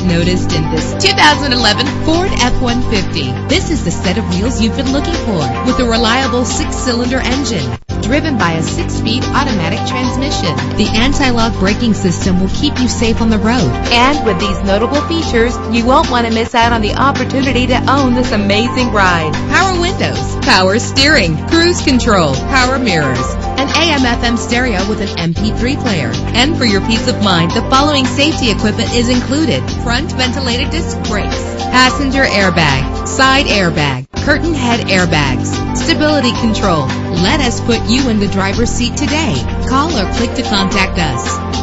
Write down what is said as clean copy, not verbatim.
noticed in this 2011 Ford F-150. This is the set of wheels you've been looking for, with a reliable 6-cylinder engine driven by a 6-speed automatic transmission. The anti-lock braking system will keep you safe on the road. And with these notable features, you won't want to miss out on the opportunity to own this amazing ride. Power windows, power steering, cruise control, power mirrors, an AM/FM stereo with an MP3 player. And for your peace of mind, the following safety equipment is included: front ventilated disc brakes, passenger airbag, side airbag, curtain head airbags, stability control. Let us put you in the driver's seat today. Call or click to contact us.